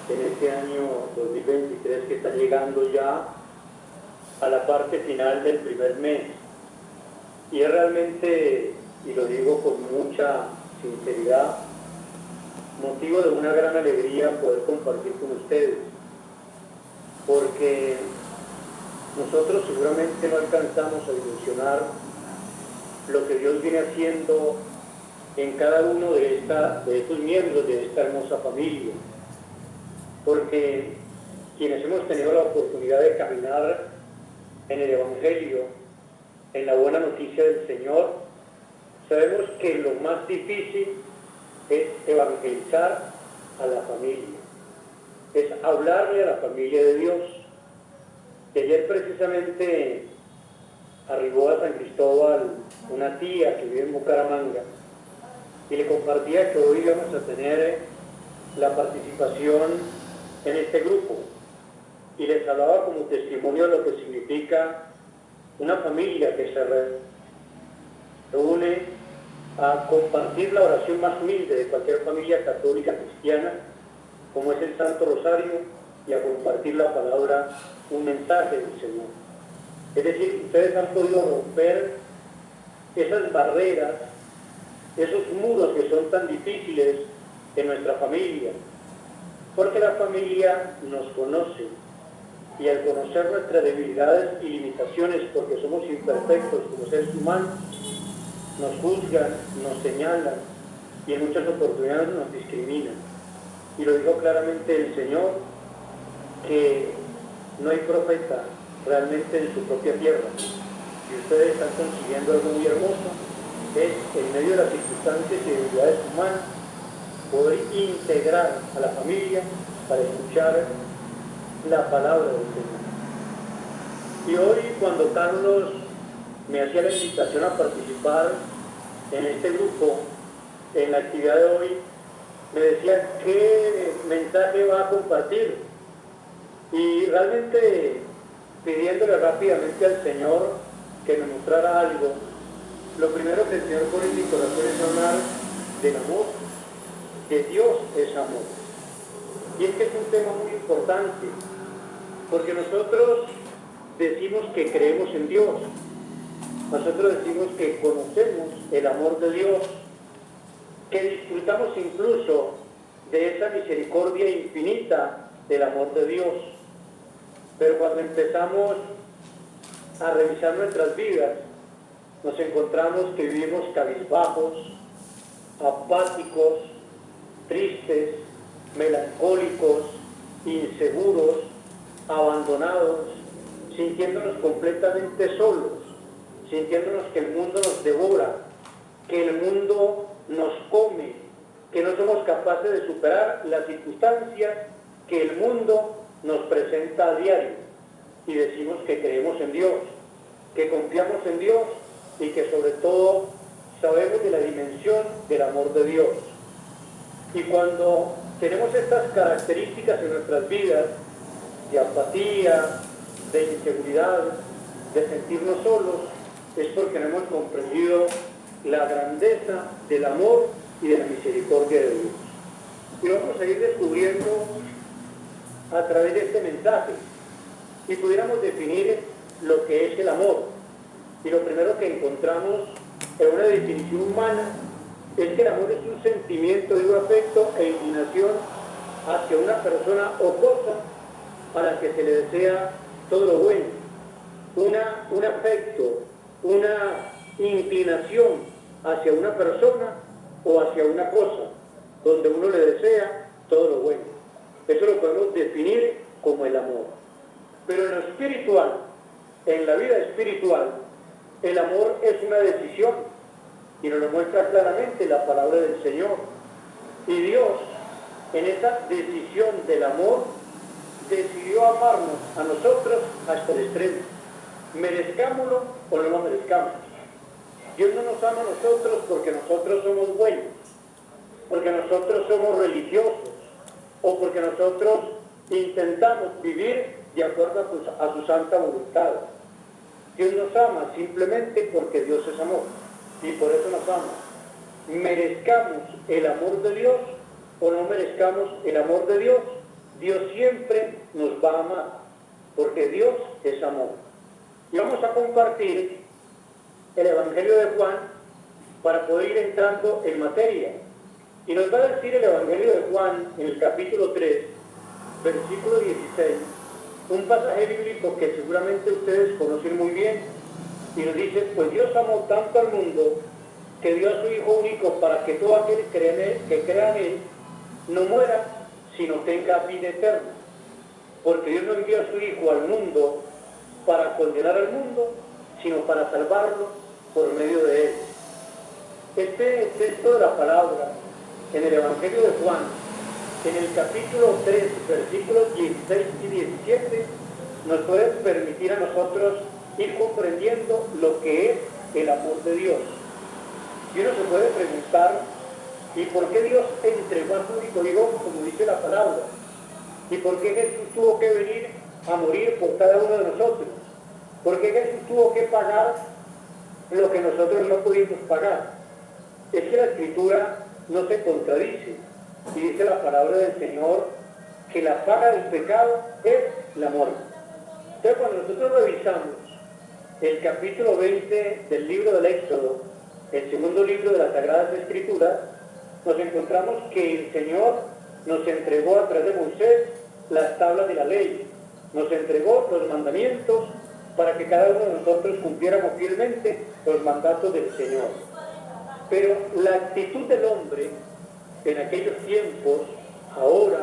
en este año 2023 que está llegando ya a la parte final del primer mes. Y es realmente, y lo digo con mucha sinceridad, motivo de una gran alegría poder compartir con ustedes, porque nosotros seguramente no alcanzamos a dimensionar lo que Dios viene haciendo en cada uno de estos miembros de esta hermosa familia, porque quienes hemos tenido la oportunidad de caminar en el Evangelio, en la buena noticia del Señor, sabemos que lo más difícil es evangelizar a la familia, es hablarle a la familia de Dios. Y ayer precisamente arribó a San Cristóbal una tía que vive en Bucaramanga y le compartía que hoy íbamos a tener la participación en este grupo y les hablaba como testimonio de lo que significa una familia que se reúne a compartir la oración más humilde de cualquier familia católica cristiana, como es el Santo Rosario, y a compartir la palabra, un mensaje del Señor. Es decir, ustedes han podido romper esas barreras, esos muros que son tan difíciles en nuestra familia, porque la familia nos conoce, y al conocer nuestras debilidades y limitaciones, porque somos imperfectos como seres humanos, nos juzgan, nos señalan y en muchas oportunidades nos discriminan. Y lo dijo claramente el Señor, que no hay profeta realmente en su propia tierra. Y ustedes están consiguiendo algo muy hermoso, es en medio de las circunstancias y debilidades humanas, poder integrar a la familia para escuchar la palabra del Señor. Y hoy, cuando Carlos me hacía la invitación a participar en este grupo, en la actividad de hoy, me decía qué mensaje va a compartir. Y realmente pidiéndole rápidamente al Señor que me mostrara algo, lo primero que el Señor pone en mi corazón es hablar del amor, que Dios es amor. Y es que es un tema muy importante, porque nosotros decimos que creemos en Dios, nosotros decimos que conocemos el amor de Dios, que disfrutamos incluso de esa misericordia infinita del amor de Dios. Pero cuando empezamos a revisar nuestras vidas, nos encontramos que vivimos cabizbajos, apáticos, tristes, melancólicos, inseguros, abandonados, sintiéndonos completamente solos, sintiéndonos que el mundo nos devora, que el mundo nos come, que no somos capaces de superar las circunstancias que el mundo nos presenta a diario. Y decimos que creemos en Dios, que confiamos en Dios y que sobre todo sabemos de la dimensión del amor de Dios. Y cuando tenemos estas características en nuestras vidas, de apatía, de inseguridad, de sentirnos solos, es porque no hemos comprendido la grandeza del amor y de la misericordia de Dios. Y vamos a ir descubriendo a través de este mensaje, y pudiéramos definir lo que es el amor. Y lo primero que encontramos en una definición humana es que el amor es un sentimiento de un afecto e inclinación hacia una persona o cosa a la que se le desea todo lo bueno. Un afecto, una inclinación hacia una persona o hacia una cosa, donde uno le desea todo lo bueno. Eso lo podemos definir como el amor. Pero en lo espiritual, en la vida espiritual, el amor es una decisión, y nos lo muestra claramente la palabra del Señor. Y Dios, en esa decisión del amor, decidió amarnos a nosotros hasta el extremo, merezcámoslo o no lo merezcamos. Dios no nos ama a nosotros porque nosotros somos buenos, porque nosotros somos religiosos, o porque nosotros intentamos vivir de acuerdo a su santa voluntad. Dios nos ama simplemente porque Dios es amor, y por eso nos ama. Merezcamos el amor de Dios o no merezcamos el amor de Dios, Dios siempre nos va a amar, porque Dios es amor. Y vamos a compartir el Evangelio de Juan para poder ir entrando en materia. Y nos va a decir el Evangelio de Juan en el capítulo 3, versículo 16, un pasaje bíblico que seguramente ustedes conocen muy bien, y nos dice: pues Dios amó tanto al mundo que dio a su Hijo único para que todo aquel que crea en Él no muera, sino tenga vida eterna. Porque Dios no envió a su Hijo al mundo para condenar al mundo, sino para salvarlo por medio de Él. Este texto de la palabra en el Evangelio de Juan, en el capítulo 3, versículos 16 y 17, nos puede permitir a nosotros ir comprendiendo lo que es el amor de Dios. Y uno se puede preguntar: ¿y por qué Dios entregó a su único Hijo, como dice la palabra? ¿Y por qué Jesús tuvo que venir a morir por cada uno de nosotros? ¿Por qué Jesús tuvo que pagar lo que nosotros no pudimos pagar? Es que la Escritura no se contradice. Y dice la palabra del Señor que la paga del pecado es la muerte. Entonces, cuando nosotros revisamos el capítulo 20 del libro del Éxodo, el segundo libro de las Sagradas Escrituras, nos encontramos que el Señor nos entregó a través de Moisés las tablas de la ley, nos entregó los mandamientos para que cada uno de nosotros cumpliéramos fielmente los mandatos del Señor. Pero la actitud del hombre en aquellos tiempos, ahora,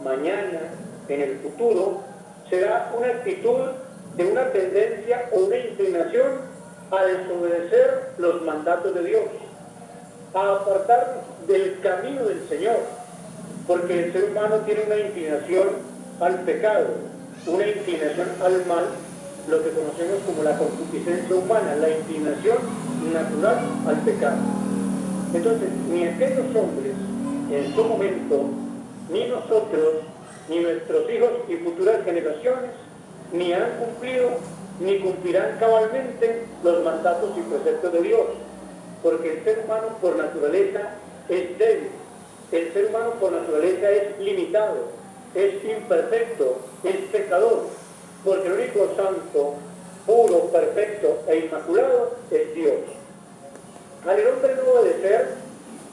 mañana, en el futuro, será una actitud de una tendencia o una inclinación a desobedecer los mandatos de Dios, a apartarnos del camino del Señor, porque el ser humano tiene una inclinación al pecado, una inclinación al mal, lo que conocemos como la concupiscencia humana, la inclinación natural al pecado. Entonces, ni aquellos hombres en su momento, ni nosotros, ni nuestros hijos y futuras generaciones, ni han cumplido, ni cumplirán cabalmente los mandatos y preceptos de Dios, porque el ser humano por naturaleza es débil, el ser humano por naturaleza es limitado, es imperfecto, es pecador, porque el único santo, puro, perfecto e inmaculado es Dios. Al el hombre no obedecer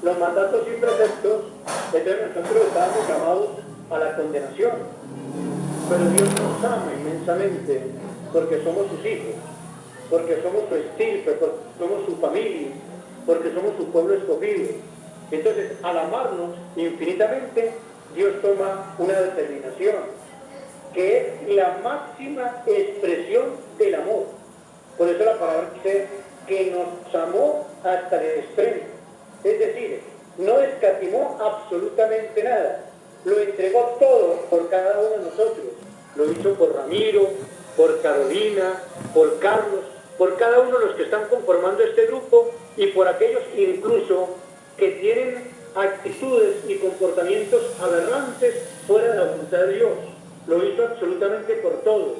los mandatos y preceptos, entonces nosotros estamos llamados a la condenación. Pero Dios nos ama inmensamente porque somos sus hijos, porque somos su estirpe, porque somos su familia, porque somos su pueblo escogido. Entonces, al amarnos infinitamente, Dios toma una determinación, que es la máxima expresión del amor. Por eso la palabra dice que nos amó hasta el extremo. Es decir, no escatimó absolutamente nada. Lo entregó todo por cada uno de nosotros. Lo hizo por Ramiro, por Carolina, por Carlos, por cada uno de los que están conformando este grupo y por aquellos incluso que tienen actitudes y comportamientos aberrantes fuera de la voluntad de Dios. Lo hizo absolutamente por todos,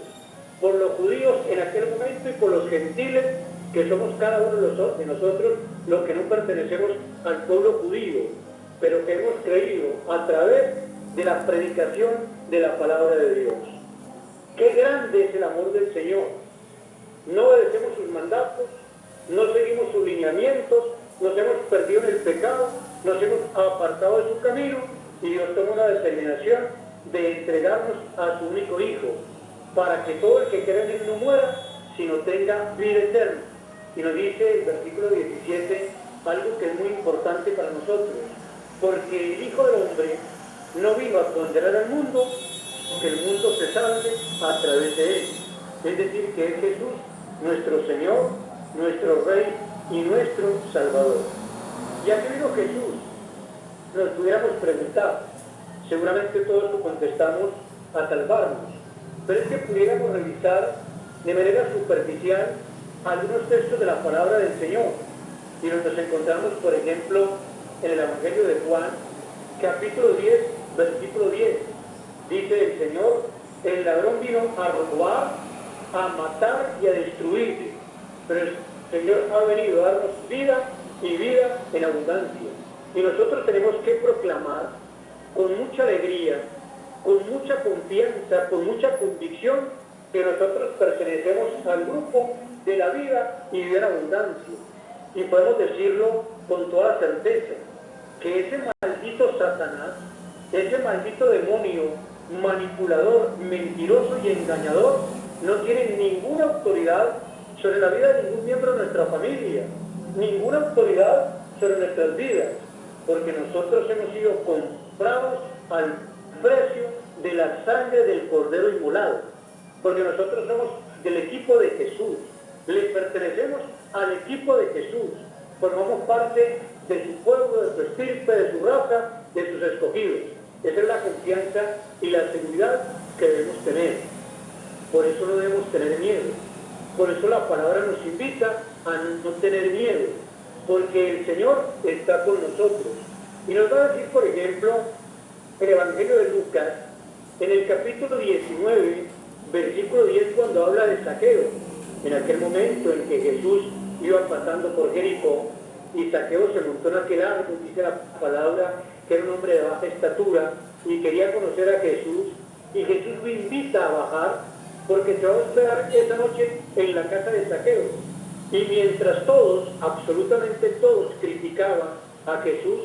por los judíos en aquel momento y por los gentiles, que somos cada uno de nosotros los que no pertenecemos al pueblo judío, pero que hemos creído a través de la predicación de la palabra de Dios. Qué grande es el amor del Señor. No obedecemos sus mandatos, no seguimos sus lineamientos, nos hemos perdido en el pecado, nos hemos apartado de su camino, y Dios toma una determinación de entregarnos a su único Hijo, para que todo el que crea en Él no muera, sino tenga vida eterna. Y nos dice el versículo 17 algo que es muy importante para nosotros, porque el Hijo del Hombre no vino a condenar al mundo, que el mundo se salve a través de Él. Es decir, que es Jesús, nuestro Señor, nuestro Rey y nuestro Salvador. Ya que vino Jesús, nos pudiéramos preguntar, seguramente todos lo contestamos a salvarnos, pero es que pudiéramos revisar de manera superficial algunos textos de la palabra del Señor, y nos encontramos, por ejemplo, en el Evangelio de Juan, capítulo 10, versículo 10, dice el Señor: el ladrón vino a robar, a matar y a destruir, pero el Señor ha venido a darnos vida y vida en abundancia. Y nosotros tenemos que proclamar con mucha alegría con mucha confianza, con mucha convicción, que nosotros pertenecemos al grupo de la vida y de la abundancia. Y podemos decirlo con toda certeza, que ese maldito Satanás, ese maldito demonio manipulador, mentiroso y engañador, no tiene ninguna autoridad sobre la vida de ningún miembro de nuestra familia, ninguna autoridad sobre nuestras vidas, porque nosotros hemos sido comprados al precio de la sangre del Cordero inmolado, porque nosotros somos del equipo de Jesús, le pertenecemos al equipo de Jesús, formamos parte de su pueblo, de su estirpe, de su raza, de sus escogidos. Esa es la confianza y la seguridad que debemos tener. Por eso no debemos tener miedo. Por eso la palabra nos invita a no tener miedo, porque el Señor está con nosotros. Y nos va a decir, por ejemplo, el Evangelio de Lucas, en el capítulo 19, versículo 10, cuando habla de Zaqueo, en aquel momento en que Jesús iba pasando por Jericó, y Zaqueo se montó en aquel árbol, dice la palabra, que era un hombre de baja estatura, y quería conocer a Jesús, y Jesús lo invita a bajar, porque se va a hospedar esa noche en la casa de Zaqueo. Y mientras todos, absolutamente todos, criticaban a Jesús,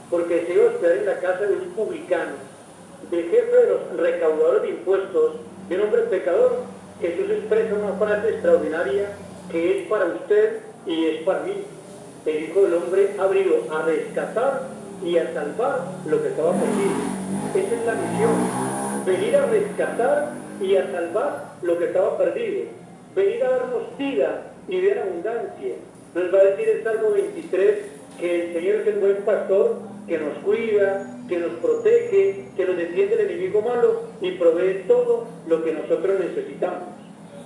porque se iba a hospedar en la casa de un publicano, del jefe de los recaudadores de impuestos, de un hombre pecador, Jesús expresa una frase extraordinaria que es para usted y es para mí. El Hijo del Hombre ha venido a rescatar y a salvar lo que estaba perdido. Esa es la misión, venir a rescatar y a salvar lo que estaba perdido, venir a darnos vida y vida en abundancia. Nos va a decir el Salmo 23 que el Señor es el buen pastor, que nos cuida, que nos protege, que nos defiende del enemigo malo y provee todo lo que nosotros necesitamos.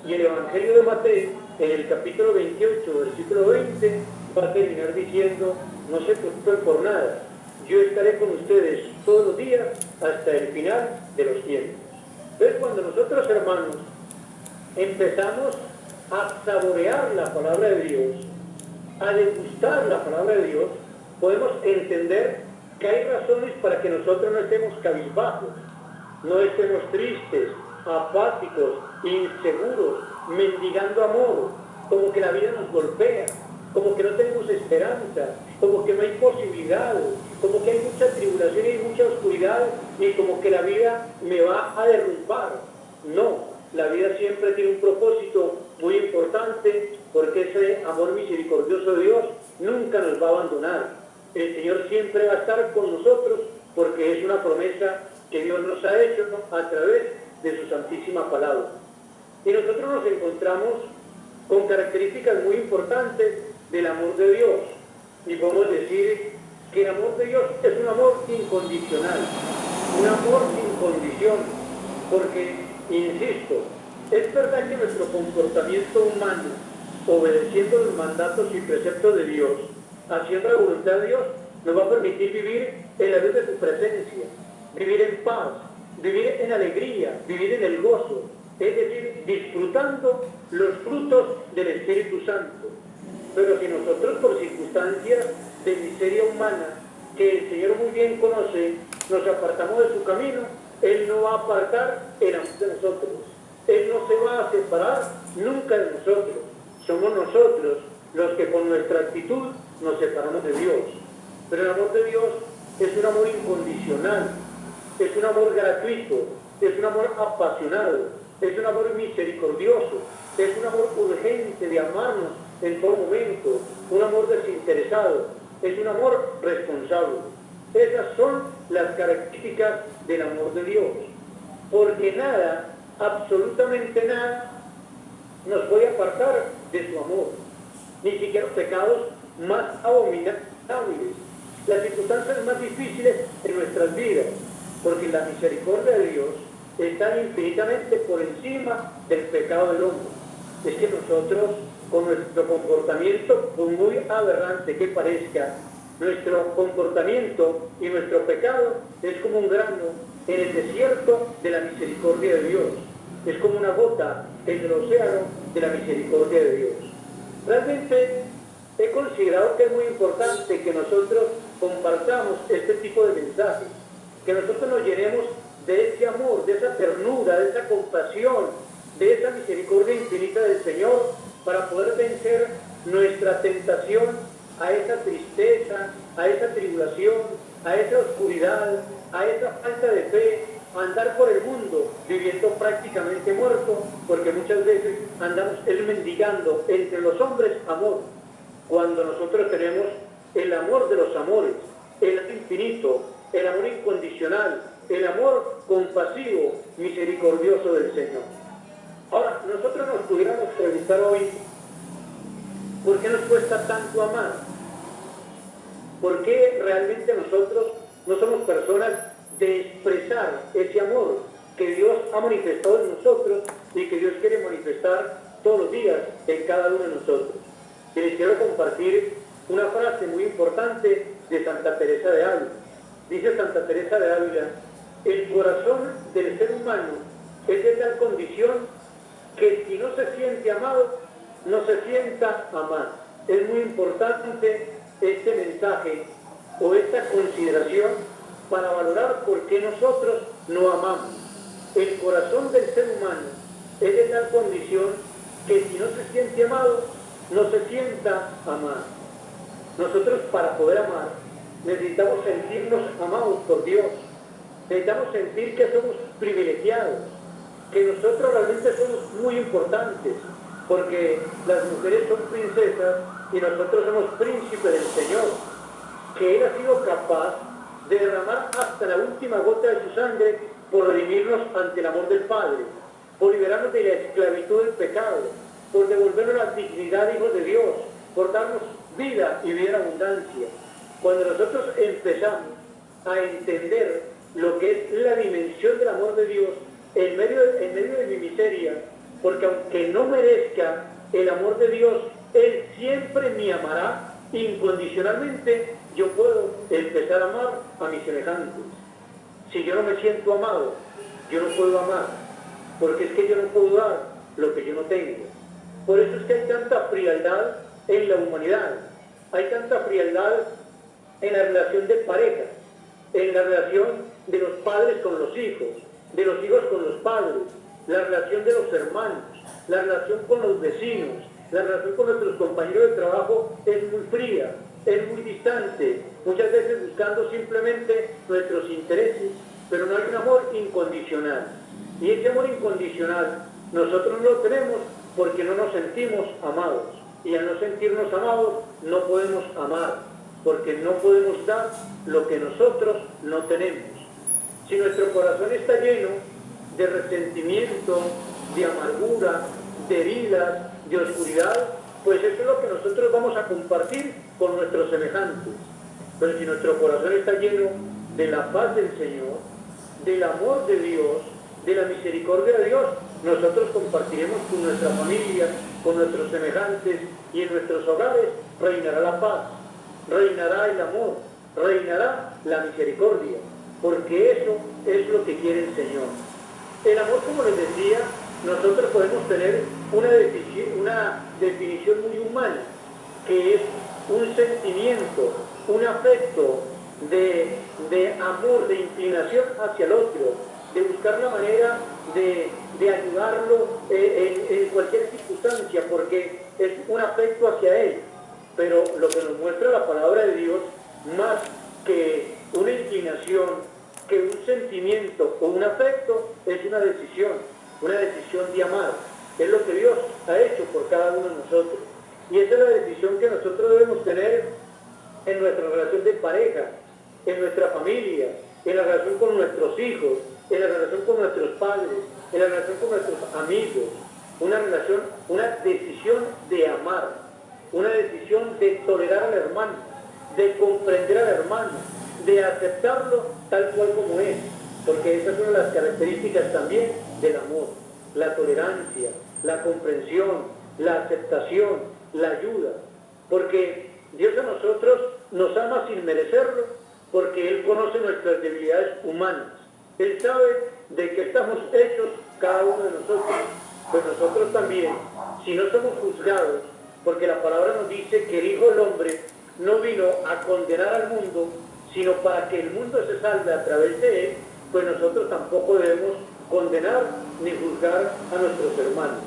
Y el Evangelio de Mateo, en el capítulo 28, versículo 20, va a terminar diciendo: no se preocupen por nada, yo estaré con ustedes todos los días hasta el final de los tiempos. Entonces, cuando nosotros, hermanos, empezamos a saborear la palabra de Dios, a degustar la palabra de Dios, podemos entender que hay razones para que nosotros no estemos cabizbajos, no estemos tristes, apáticos, inseguros, mendigando amor, como que la vida nos golpea, como que no tenemos esperanza, como que no hay posibilidades, como que hay mucha tribulación y mucha oscuridad y como que la vida me va a derrumbar. No, la vida siempre tiene un propósito muy importante, porque ese amor misericordioso de Dios nunca nos va a abandonar. El Señor siempre va a estar con nosotros, porque es una promesa que Dios nos ha hecho, ¿no?, a través de su santísima palabra. Y nosotros nos encontramos con características muy importantes del amor de Dios. Y podemos decir que el amor de Dios es un amor incondicional, un amor sin condición, porque, insisto, es verdad que nuestro comportamiento humano, obedeciendo los mandatos y preceptos de Dios, haciendo la voluntad de Dios, nos va a permitir vivir en la luz de su presencia, vivir en paz, vivir en alegría, vivir en el gozo, es decir, disfrutando los frutos del Espíritu Santo. Pero si nosotros, por circunstancias de miseria humana, que el Señor muy bien conoce, nos apartamos de su camino, Él no va a apartar el amor de nosotros. Él no se va a separar nunca de nosotros. Somos nosotros los que con nuestra actitud nos separamos de Dios. Pero el amor de Dios es un amor incondicional, es un amor gratuito, es un amor apasionado, es un amor misericordioso, es un amor urgente de amarnos en todo momento, un amor desinteresado, es un amor responsable. Esas son las características del amor de Dios, porque nada, absolutamente nada, nos puede apartar de su amor, ni siquiera los pecados más abominables, las circunstancias más difíciles en nuestras vidas, porque la misericordia de Dios está infinitamente por encima del pecado del hombre. Es que nosotros, con nuestro comportamiento, por muy aberrante que parezca, nuestro comportamiento y nuestro pecado es como un grano en el desierto de la misericordia de Dios. Es como una gota en el océano de la misericordia de Dios. Realmente he considerado que es muy importante que nosotros compartamos este tipo de mensajes, que nosotros nos llenemos de ese amor de esa ternura, de esa compasión, de esa misericordia infinita del Señor, para poder vencer nuestra tentación a esa tristeza, a esa tribulación, a esa oscuridad, a esa falta de fe, a andar por el mundo viviendo prácticamente muerto, porque muchas veces andamos mendigando entre los hombres amor, cuando nosotros tenemos el amor de los amores, el amor infinito, el amor incondicional, el amor compasivo, misericordioso del Señor. Ahora, nosotros nos pudiéramos preguntar hoy, ¿por qué nos cuesta tanto amar? ¿Por qué realmente nosotros no somos personas de expresar ese amor que Dios ha manifestado en nosotros y que Dios quiere manifestar todos los días en cada uno de nosotros? Y les quiero compartir una frase muy importante de Santa Teresa de Ávila. Dice Santa Teresa de Ávila: el corazón del ser humano es de tal condición que si no se siente amado, no se sienta amar. Es muy importante este mensaje o esta consideración para valorar por qué nosotros no amamos. El corazón del ser humano es de tal condición que si no se siente amado, no se sienta amar. Nosotros, para poder amar, necesitamos sentirnos amados por Dios. Necesitamos sentir que somos privilegiados, que nosotros realmente somos muy importantes, porque las mujeres son princesas y nosotros somos príncipes del Señor, que Él ha sido capaz de derramar hasta la última gota de su sangre por redimirnos ante el amor del Padre, por liberarnos de la esclavitud del pecado, por devolvernos la dignidad de hijos de Dios, por darnos vida y vida en abundancia. Cuando nosotros empezamos a entender lo que es la dimensión del amor de Dios en medio de mi miseria, porque aunque no merezca el amor de Dios, Él siempre me amará incondicionalmente, yo puedo empezar a amar a mis semejantes. Si yo no me siento amado, yo no puedo amar, porque es que yo no puedo dar lo que yo no tengo. Por eso es que hay tanta frialdad en la humanidad, hay tanta frialdad en la relación de pareja, en la relación de los padres con los hijos, de los hijos con los padres, la relación de los hermanos, la relación con los vecinos, la relación con nuestros compañeros de trabajo es muy fría, es muy distante, muchas veces buscando simplemente nuestros intereses, pero no hay un amor incondicional. Y ese amor incondicional nosotros no lo tenemos porque no nos sentimos amados. Y al no sentirnos amados no podemos amar, porque no podemos dar lo que nosotros no tenemos. Si nuestro corazón está lleno de resentimiento, de amargura, de heridas, de oscuridad, pues eso es lo que nosotros vamos a compartir con nuestros semejantes. Pero si nuestro corazón está lleno de la paz del Señor, del amor de Dios, de la misericordia de Dios, nosotros compartiremos con nuestra familia, con nuestros semejantes, y en nuestros hogares reinará la paz, reinará el amor, reinará la misericordia, porque eso es lo que quiere el Señor. El amor, como les decía, nosotros podemos tener una definición muy humana, que es un sentimiento, un afecto de amor, de inclinación hacia el otro, de buscar la manera de ayudarlo en cualquier circunstancia, porque es un afecto hacia él. Pero lo que nos muestra la palabra de Dios, más que una inclinación, que un sentimiento o un afecto, es una decisión de amar. Es lo que Dios ha hecho por cada uno de nosotros. Y esa es la decisión que nosotros debemos tener en nuestra relación de pareja, en nuestra familia, en la relación con nuestros hijos, en la relación con nuestros padres, en la relación con nuestros amigos. Una decisión de amar, una decisión de tolerar al hermano, de comprender al hermano, de aceptarlo tal cual como es, porque esas son las características también del amor: la tolerancia, la comprensión, la aceptación, la ayuda, porque Dios a nosotros nos ama sin merecerlo, porque Él conoce nuestras debilidades humanas. Él sabe de que estamos hechos cada uno de nosotros, pues nosotros también, si no somos juzgados, porque la palabra nos dice que el Hijo del Hombre no vino a condenar al mundo, sino para que el mundo se salve a través de Él, pues nosotros tampoco debemos condenar ni juzgar a nuestros hermanos.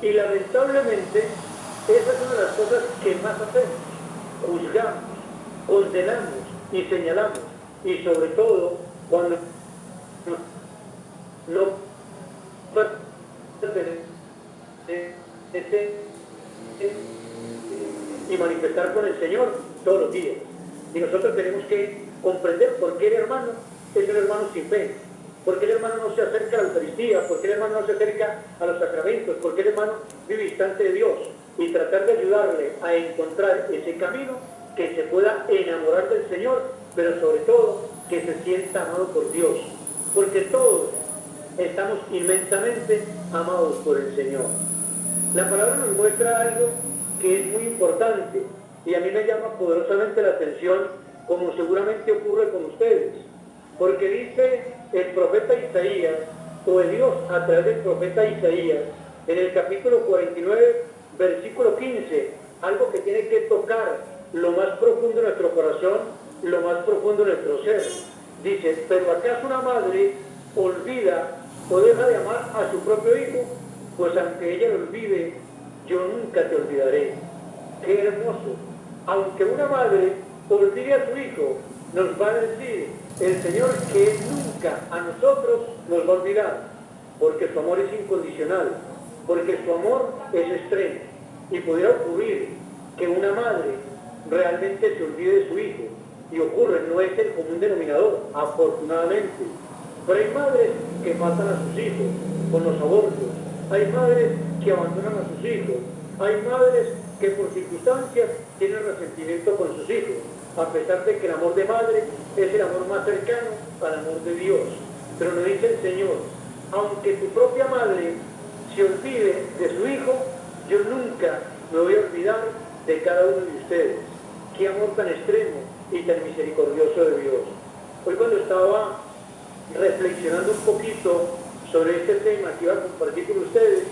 Y lamentablemente, esa es una de las cosas que más hacemos. Juzgamos, condenamos y señalamos. Y sobre todo, cuando no pertenece y manifestar con el Señor todos los días. Y nosotros tenemos que comprender por qué el hermano es un hermano sin fe, por qué el hermano no se acerca a la Eucaristía, por qué el hermano no se acerca a los sacramentos, por qué el hermano vive distante de Dios, y tratar de ayudarle a encontrar ese camino que se pueda enamorar del Señor, pero sobre todo que se sienta amado por Dios, porque todos estamos inmensamente amados por el Señor. La palabra nos muestra algo que es muy importante y a mí me llama poderosamente la atención, como seguramente ocurre con ustedes, porque dice el profeta Isaías, o el Dios a través del profeta Isaías, en el capítulo 49, versículo 15, algo que tiene que tocar lo más profundo de nuestro corazón, lo más profundo de nuestro ser. Dice, pero ¿acaso una madre olvida o deja de amar a su propio hijo? Pues aunque ella lo olvide, yo nunca te olvidaré. Qué hermoso. Aunque una madre olvide a su hijo, nos va a decir el Señor que nunca a nosotros nos va a olvidar, porque su amor es incondicional, porque su amor es extremo. Y pudiera ocurrir que una madre realmente se olvide de su hijo, y ocurre, no es el común denominador, afortunadamente. Pero hay madres que matan a sus hijos con los abortos, hay madres que abandonan a sus hijos, hay madres que por circunstancias tienen resentimiento con sus hijos, a pesar de que el amor de madre es el amor más cercano al amor de Dios. Pero nos dice el Señor, aunque tu propia madre se olvide de su hijo, yo nunca me voy a olvidar de cada uno de ustedes. Qué amor tan extremo y tan misericordioso de Dios. Hoy cuando estaba reflexionando un poquito sobre este tema que iba a compartir con ustedes,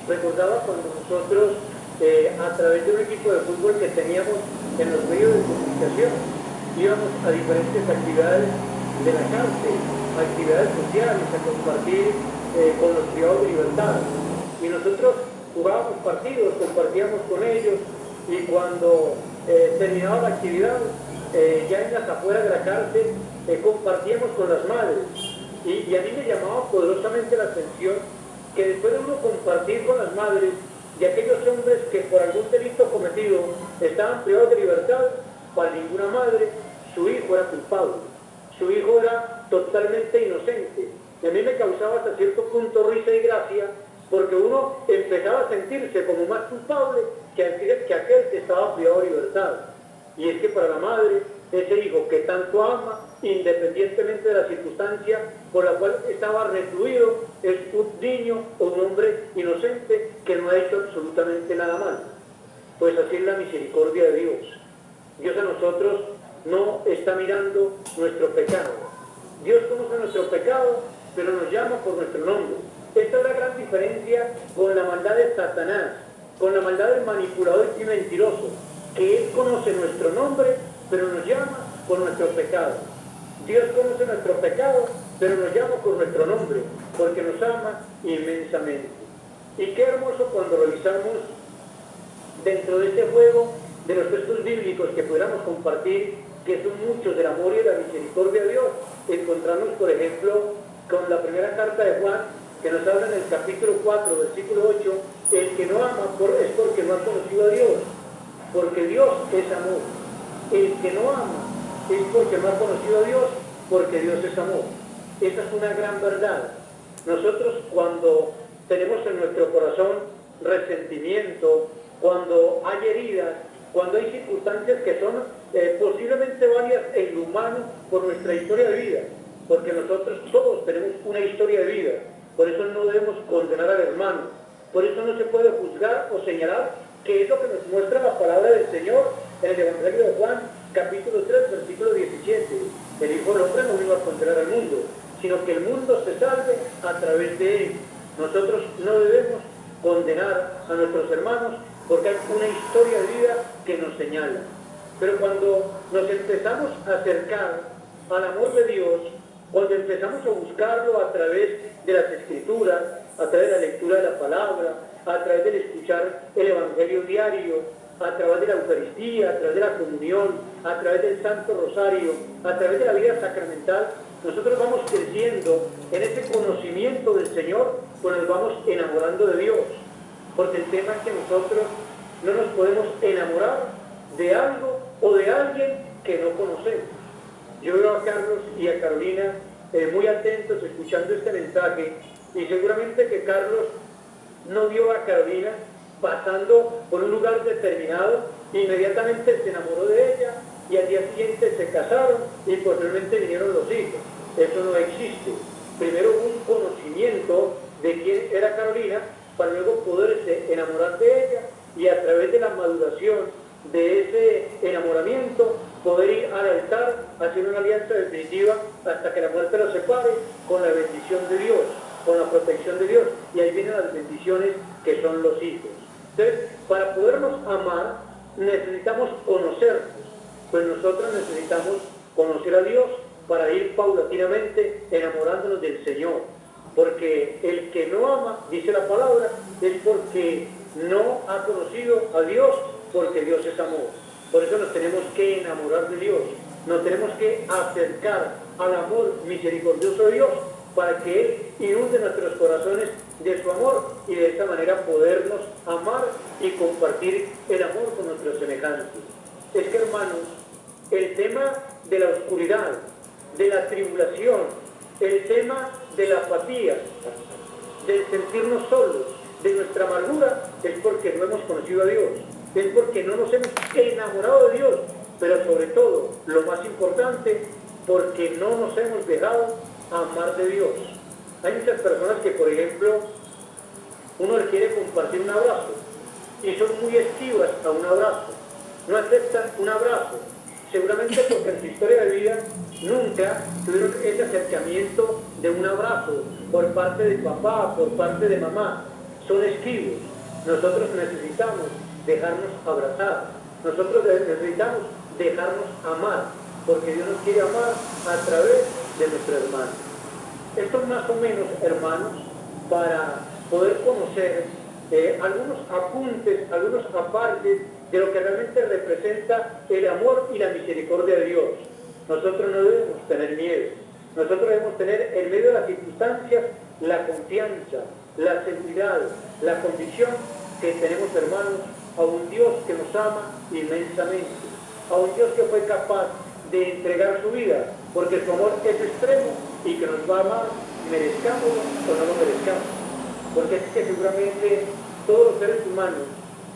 recordaba cuando nosotros a través de un equipo de fútbol que teníamos en los medios de comunicación, íbamos a diferentes actividades de la cárcel, actividades sociales, a compartir con los privados de libertad. Y nosotros jugábamos partidos, compartíamos con ellos, y cuando terminaba la actividad, ya en las afueras de la cárcel, compartíamos con las madres. Y a mí me llamaba poderosamente la atención que después de uno compartir con las madres de aquellos hombres que por algún delito cometido estaban privados de libertad, para ninguna madre su hijo era culpable, su hijo era totalmente inocente. Y a mí me causaba hasta cierto punto risa y gracia, porque uno empezaba a sentirse como más culpable que aquel que estaba privado de libertad. Y es que para la madre, ese hijo que tanto ama, independientemente de la circunstancia por la cual estaba recluido, es un niño o un hombre inocente que no ha hecho absolutamente nada mal. Pues así es la misericordia de Dios. Dios a nosotros no está mirando nuestro pecado. Dios conoce nuestro pecado, pero nos llama por nuestro nombre. Esta es la gran diferencia con la maldad de Satanás, con la maldad del manipulador y mentiroso, que él conoce nuestro nombre, pero nos llama por nuestro pecado. Dios conoce nuestro pecado, pero nos llama por nuestro nombre, porque nos ama inmensamente. Y qué hermoso cuando revisamos dentro de este juego de los textos bíblicos que pudiéramos compartir, que son muchos del amor y de la misericordia de Dios, encontrarnos, por ejemplo, con la primera carta de Juan, que nos habla en el capítulo 4, versículo 8, el que no ama es porque no ha conocido a Dios, porque Dios es amor. El que no ama es porque no ha conocido a Dios, porque Dios es amor. Esa es una gran verdad. Nosotros cuando tenemos en nuestro corazón resentimiento, cuando hay heridas, cuando hay circunstancias que son posiblemente varias en lo humano por nuestra historia de vida, porque nosotros todos tenemos una historia de vida, por eso no debemos condenar al hermano, por eso no se puede juzgar o señalar, que es lo que nos muestra la palabra del Señor en el Evangelio de Juan, capítulo 3, versículo 17. El Hijo del Hombre no vino a condenar al mundo, sino que el mundo se salve a través de él. Nosotros no debemos condenar a nuestros hermanos porque hay una historia de vida que nos señala. Pero cuando nos empezamos a acercar al amor de Dios, cuando empezamos a buscarlo a través de las Escrituras, Escritura, a través de la lectura de la palabra, a través del escuchar el Evangelio diario, a través de la Eucaristía, a través de la comunión, a través del Santo Rosario, a través de la vida sacramental, nosotros vamos creciendo en ese conocimiento del Señor, pues nos vamos enamorando de Dios. Porque el tema es que nosotros no nos podemos enamorar de algo o de alguien que no conocemos. Yo veo a Carlos y a Carolina muy atentos escuchando este mensaje, y seguramente que Carlos no vio a Carolina pasando por un lugar determinado, inmediatamente se enamoró de ella y al día siguiente se casaron y posteriormente vinieron los hijos. Eso no existe. Primero un conocimiento de quién era Carolina para luego poderse enamorar de ella y a través de la maduración de ese enamoramiento poder ir al altar, hacer una alianza definitiva hasta que la muerte los separe con la bendición de Dios, con la protección de Dios. Y ahí vienen las bendiciones que son los hijos. Entonces, para podernos amar necesitamos conocernos, pues nosotros necesitamos conocer a Dios para ir paulatinamente enamorándonos del Señor, porque el que no ama, dice la palabra, es porque no ha conocido a Dios, porque Dios es amor. Por eso nos tenemos que enamorar de Dios, nos tenemos que acercar al amor misericordioso de Dios para que Él inunde nuestros corazones de su amor y de esta manera podernos amar y compartir el amor con nuestros semejantes. Es que, hermanos, el tema de la oscuridad, de la tribulación, el tema de la apatía, del sentirnos solos, de nuestra amargura, es porque no hemos conocido a Dios, es porque no nos hemos enamorado de Dios, pero sobre todo, lo más importante, porque no nos hemos dejado amar de Dios. Hay muchas personas que, por ejemplo, uno le quiere compartir un abrazo y son muy esquivas a un abrazo, no aceptan un abrazo, seguramente porque en su historia de vida nunca tuvieron ese acercamiento de un abrazo por parte de papá, por parte de mamá, son esquivos. Nosotros necesitamos dejarnos abrazar, nosotros necesitamos dejarnos amar, porque Dios nos quiere amar a través de nuestro hermano. Esto es más o menos, hermanos, para poder conocer algunos apuntes, algunos apartes de lo que realmente representa el amor y la misericordia de Dios. Nosotros no debemos tener miedo, nosotros debemos tener en medio de las circunstancias la confianza, la seguridad, la convicción que tenemos, hermanos, a un Dios que nos ama inmensamente, a un Dios que fue capaz de entregar su vida, porque su amor es extremo y que nos va a amar, merezcámoslo o no lo merezcamos. Porque es que seguramente todos los seres humanos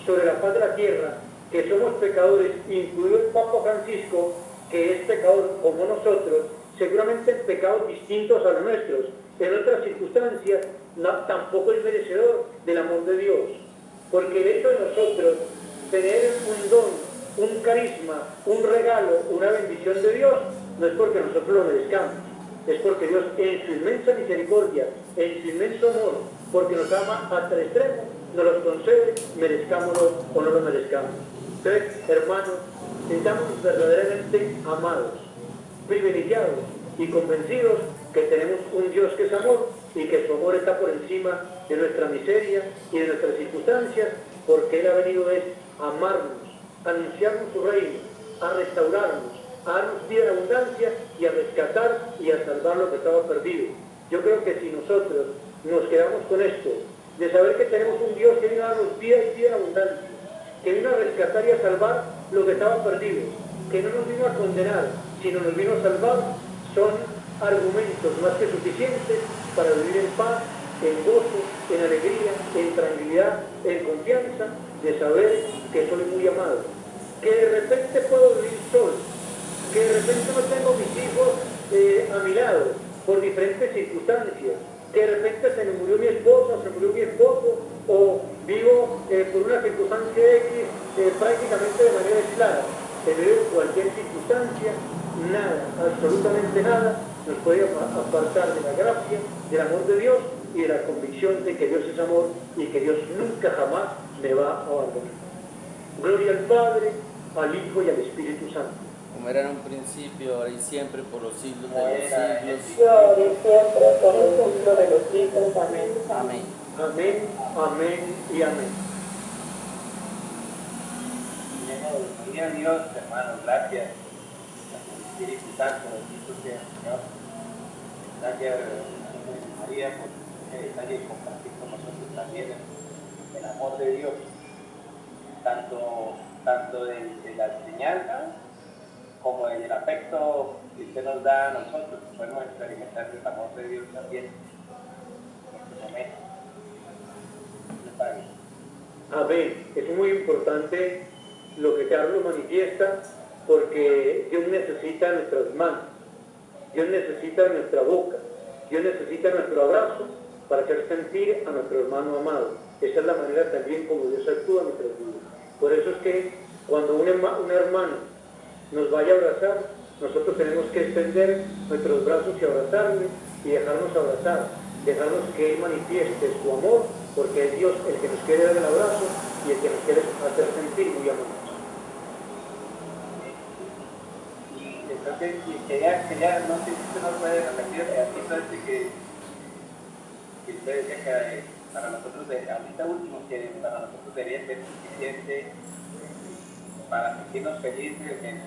sobre la faz de la tierra, que somos pecadores, incluido el Papa Francisco, que es pecador como nosotros, seguramente en pecados distintos a los nuestros, en otras circunstancias, tampoco es merecedor del amor de Dios. Porque el hecho de nosotros tener un don, un carisma, un regalo, una bendición de Dios, no es porque nosotros lo merezcamos, es porque Dios en su inmensa misericordia, en su inmenso amor, porque nos ama hasta el extremo, nos los concede, merezcámoslo o no lo merezcamos. Entonces, hermanos, estamos verdaderamente amados, privilegiados y convencidos que tenemos un Dios que es amor y que su amor está por encima de nuestra miseria y de nuestras circunstancias, porque Él ha venido a amarnos, a anunciarnos su reino, a restaurarnos, a darnos vida en abundancia y a rescatar y a salvar lo que estaba perdido. Yo creo que si nosotros nos quedamos con esto, de saber que tenemos un Dios que vino a darnos vida y vida en abundancia, que vino a rescatar y a salvar lo que estaba perdido, que no nos vino a condenar, sino nos vino a salvar, son argumentos más que suficientes para vivir en paz, en gozo, en alegría, en tranquilidad, en confianza, de saber que soy muy amado, que de repente puedo vivir solo, que de repente no tengo mis hijos a mi lado por diferentes circunstancias, que de repente se me murió mi esposa, se murió mi esposo, o vivo por una circunstancia X prácticamente de manera aislada. En medio de cualquier circunstancia, nada, absolutamente nada, nos puede apartar de la gracia, del amor de Dios y de la convicción de que Dios es amor y que Dios nunca jamás me va a abandonar. Gloria al Padre, al Hijo y al Espíritu Santo, como era en un principio, ahora y siempre, por los siglos como de los era en el siglos. ahora y siempre, por los siglos de los siglos. Amén. Amén. Amén, amén y amén. Bienvenido Dios, hermanos, gracias. Espíritu Santo, bendito sea el Señor. Gracias, María, por ese detalle de compartir con nosotros también el amor de Dios, tanto de la enseñanza como del afecto que usted nos da a nosotros, que podemos experimentar el amor de Dios también en este momento. Amén. Es muy importante lo que Carlos manifiesta, porque Dios necesita nuestras manos, Dios necesita nuestra boca, Dios necesita nuestro abrazo para hacer sentir a nuestro hermano amado. Esa es la manera también como Dios actúa en nuestras vidas. Por eso es que cuando un hermano nos vaya a abrazar, nosotros tenemos que extender nuestros brazos y abrazarle y dejarnos abrazar, dejarnos que Él manifieste su amor, porque es Dios el que nos quiere dar el abrazo y el que nos quiere hacer sentir muy amados. Y entonces, quería, no sé si usted nos puede repetir el pedacito que usted decía que para nosotros, ahorita último, que para nosotros debería ser suficiente para sentirnos felices en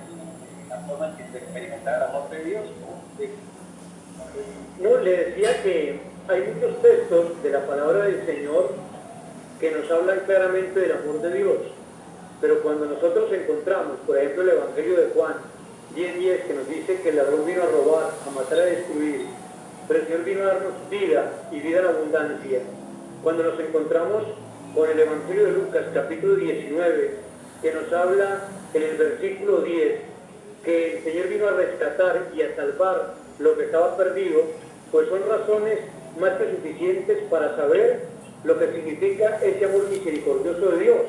la forma en que se experimenta el amor de Dios. No, le decía que hay muchos textos de la palabra del Señor que nos hablan claramente del amor de Dios, pero cuando nosotros encontramos, por ejemplo, el Evangelio de Juan 10:10, que nos dice que el ladrón vino a robar, a matar, a destruir, pero el Señor vino a darnos vida y vida en abundancia. Cuando nos encontramos con el Evangelio de Lucas, capítulo 19, que nos habla en el versículo 10, que el Señor vino a rescatar y a salvar lo que estaba perdido, pues son razones más que suficientes para saber lo que significa ese amor misericordioso de Dios,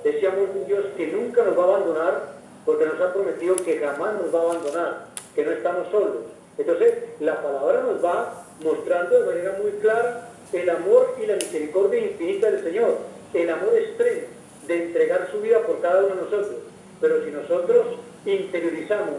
ese amor de Dios que nunca nos va a abandonar, porque nos ha prometido que jamás nos va a abandonar, que no estamos solos. Entonces, la palabra nos va mostrando de manera muy clara el amor y la misericordia infinita del Señor, el amor extremo de entregar su vida por cada uno de nosotros. Pero si nosotros interiorizamos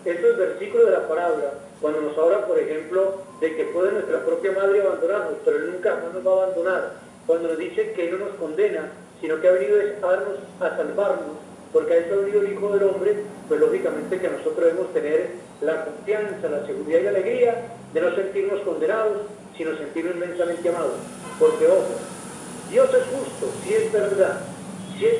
estos versículos de la palabra, cuando nos habla, por ejemplo, de que puede nuestra propia madre abandonarnos, pero Él nunca más nos va a abandonar, cuando nos dice que Él no nos condena, sino que ha venido a darnos, a salvarnos, porque a eso ha venido el Hijo del Hombre, pues lógicamente que nosotros debemos tener la confianza, la seguridad y la alegría de no sentirnos condenados, sino sentirnos inmensamente amados. Porque, ojo, Dios es justo, si es verdad, si es...